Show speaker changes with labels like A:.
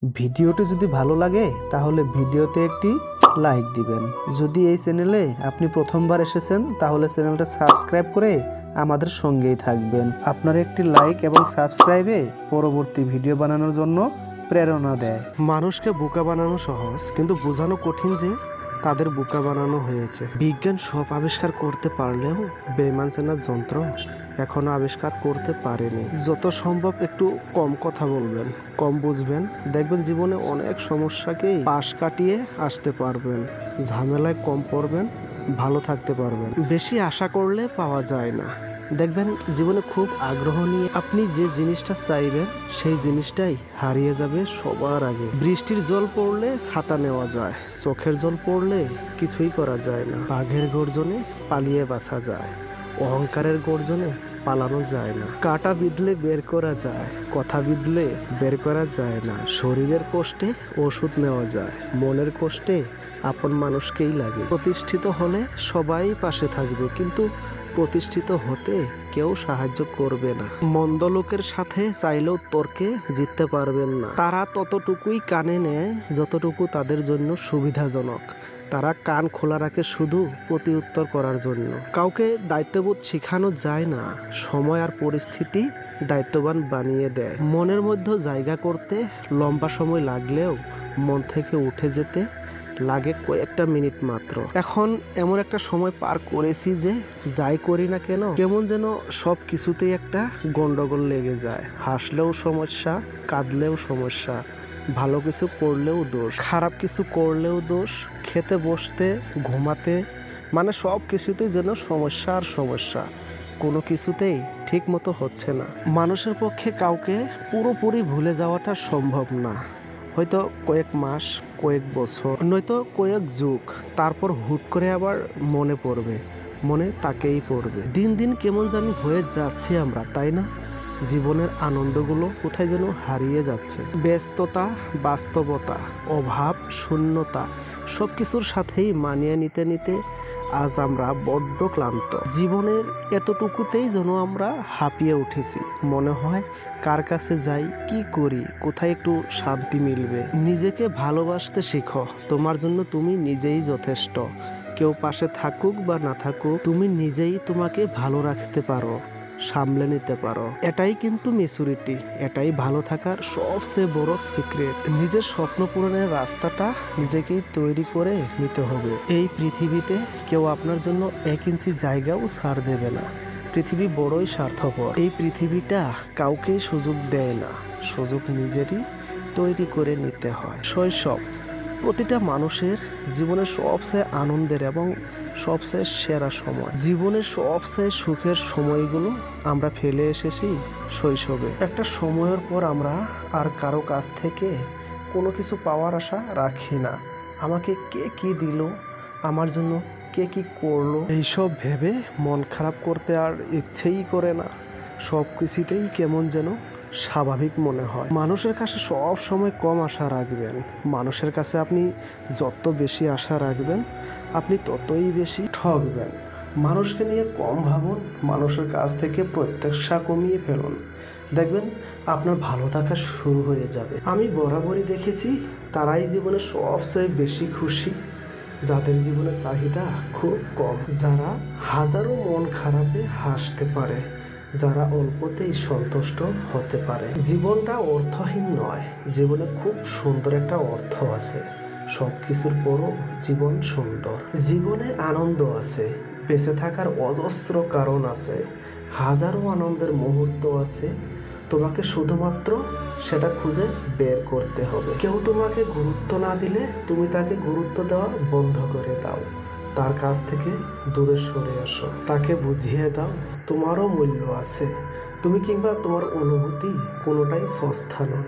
A: ভিডিওটি যদি ভালো লাগে তাহলে ভিডিওতে একটি লাইক দিবেন। যদি এই চ্যানেলে আপনি প্রথমবার এসেছেন তাহলে চ্যানেলটা সাবস্ক্রাইব করে আমাদের সঙ্গেই থাকবেন। আপনার একটি লাইক এবং সাবস্ক্রাইবে পরবর্তী ভিডিও বানানোর জন্য প্রেরণা দেয়।
B: মানুষকে বোকা বানানো সহজ, কিন্তু বোঝানো কঠিন যে তাদের বোকা বানানো হয়েছে। বিজ্ঞান সব আবিষ্কার করতে পারলেও বেঈমান চেনার যন্ত্র এখনো আবিষ্কার করতে পারেনি। যত সম্ভব একটু কম কথা বলবেন, কম বুঝবেন, দেখবেন জীবনে অনেক সমস্যাকেই পাশ কাটিয়ে আসতে পারবেন। ঝামেলায় কম পড়বেন, ভালো থাকতে পারবেন। বেশি আশা করলে পাওয়া যায় না। দেখবেন জীবনে খুব আগ্রহ নিয়ে আপনি যে জিনিসটা চাইবেন সেই জিনিসটাই হারিয়ে যাবে সবার আগে। বৃষ্টির জল পড়লে ছাতা নেওয়া যায়, চোখের জল পড়লে কিছুই করা যায় না। বাঘের গর্জনে পালিয়ে বাঁচা যায়, অহংকারের গর্জনে পালানো যায় না। কাটা বিঁধলে বের করা যায়, কথা বিঁধলে বের করা যায় না। শরীরের কষ্টে ওষুধ নেওয়া যায়, মনের কষ্টে আপন মানুষকেই লাগে। প্রতিষ্ঠিত হলে সবাই পাশে থাকবে, কিন্তু প্রতিষ্ঠিত হতে কেউ সাহায্য করবে না। মন্দ লোকের সাথে চাইলেও তর্কে জিততে পারবেন না। তারা ততটুকুই কানে নেয় যতটুকু তাদের জন্য সুবিধাজনক। তারা কান খোলা রাখে শুধু প্রতি উত্তর করার জন্য। কাউকে দায়িত্ববোধ শেখানো যায় না, সময় আর পরিস্থিতি দায়িত্ববান বানিয়ে দেয়। মনের মধ্যে জায়গা করতে লম্বা সময় লাগলেও মন থেকে উঠে যেতে লাগে কয়েকটা মিনিট মাত্র। এখন এমন একটা সময় পার করেছি যে যাই করি না কেন কেমন যেন সব কিছুতেই একটা গন্ডগোল লেগে যায়। হাসলেও সমস্যা, কাঁদলেও সমস্যা, ভালো কিছু করলেও দোষ, খারাপ কিছু করলেও দোষ, খেতে বসতে ঘুমাতে মানে সব কিছুতেই যেন সমস্যা আর সমস্যা। কোনো কিছুতেই ঠিক মতো হচ্ছে না। মানুষের পক্ষে কাউকে পুরোপুরি ভুলে যাওয়াটা সম্ভব না। হয়তো কয়েক মাস, কয়েক বছর, নয়তো কয়েক যুগ, তারপর হুট করে আবার মনে পড়বে, মনে তাকেই পড়বে। দিন দিন কেমন জানি হয়ে যাচ্ছে আমরা, তাই না? জীবনের আনন্দগুলো কোথায় যেন হারিয়ে যাচ্ছে। ব্যস্ততা, বাস্তবতা, অভাব, শূন্যতা সব কিছুর সাথেই মানিয়ে নিতে নিতে আজ আমরা বড্ড ক্লান্ত। জীবনের এতটুকুতেই যেন আমরা হাঁপিয়ে উঠেছি। মনে হয় কার কাছে যাই, কি করি, কোথায় একটু শান্তি মিলবে। নিজেকে ভালোবাসতে শিখো। তোমার জন্য তুমি নিজেই যথেষ্ট। কেউ পাশে থাকুক বা না থাকুক, তুমি নিজেই তোমাকে ভালো রাখতে পারো, সামলে নিতে পারো। এটাই কিন্তু ম্যাচুরিটি, এটাই ভালো থাকার সবচেয়ে বড় সিক্রেট। নিজের স্বপ্ন পূরণের রাস্তাটা নিজেকেই তৈরি করে নিতে হবে। এই পৃথিবীতে কেউ আপনার জন্য 1 ইঞ্চি জায়গাও ছাড় দেবে না। পৃথিবী বড়ই স্বার্থপর। এই পৃথিবীটা কাউকেই সুযোগ দেয় না, সুযোগ নিজেরই তৈরি করে নিতে হয়। শৈশব প্রতিটা মানুষের জীবনের সবচেয়ে আনন্দের এবং সবচেয়ে সেরা সময়। জীবনের সবচেয়ে সুখের সময়গুলো আমরা ফেলে এসেছি শৈশবে। একটা সময়ের পর আমরা আর কারো কাছ থেকে কোনো কিছু পাওয়ার আশা রাখি না। আমাকে কে কি দিল, আমার জন্য কে কি করলো, এইসব ভেবে মন খারাপ করতে আর ইচ্ছেই করে না। সব কিছুতেই কেমন যেন স্বাভাবিক মনে হয়। মানুষের কাছে সব সময় কম আশা রাখবেন। মানুষের কাছে আপনি যত বেশি আশা রাখবেন আপনি ততই বেশি ঠকবেন। মানুষকে নিয়ে কম ভাবুন, মানুষের কাছ থেকে প্রত্যাশা কমিয়ে ফেলুন। দেখবেন আপনার ভালো থাকা শুরু হয়ে যাবে। আমি বরাবরই দেখেছি তারাই জীবনে সবচেয়ে বেশি খুশি যাদের জীবনে চাহিদা খুব কম, যারা হাজারো মন খারাপে হাসতে পারে, যারা অল্পতেই সন্তুষ্ট হতে পারে। জীবনটা অর্থহীন নয়, জীবনে খুব সুন্দর একটা অর্থ আছে। সব কিছুর পরও জীবন সুন্দর। জীবনে আনন্দ আছে, বেঁচে থাকার অজস্র কারণ আছে, হাজারো আনন্দের মুহূর্ত আছে। তোমাকে শুধুমাত্র সেটা খুঁজে বের করতে হবে। কেউ তোমাকে গুরুত্ব না দিলে তুমি তাকে গুরুত্ব দেওয়া বন্ধ করে দাও। তার কাছ থেকে দূরে সরে আসো, তাকে বুঝিয়ে দাও তোমারও মূল্য আছে। তুমি কিংবা তোমার অনুভূতি কোনোটাই সস্তা নয়।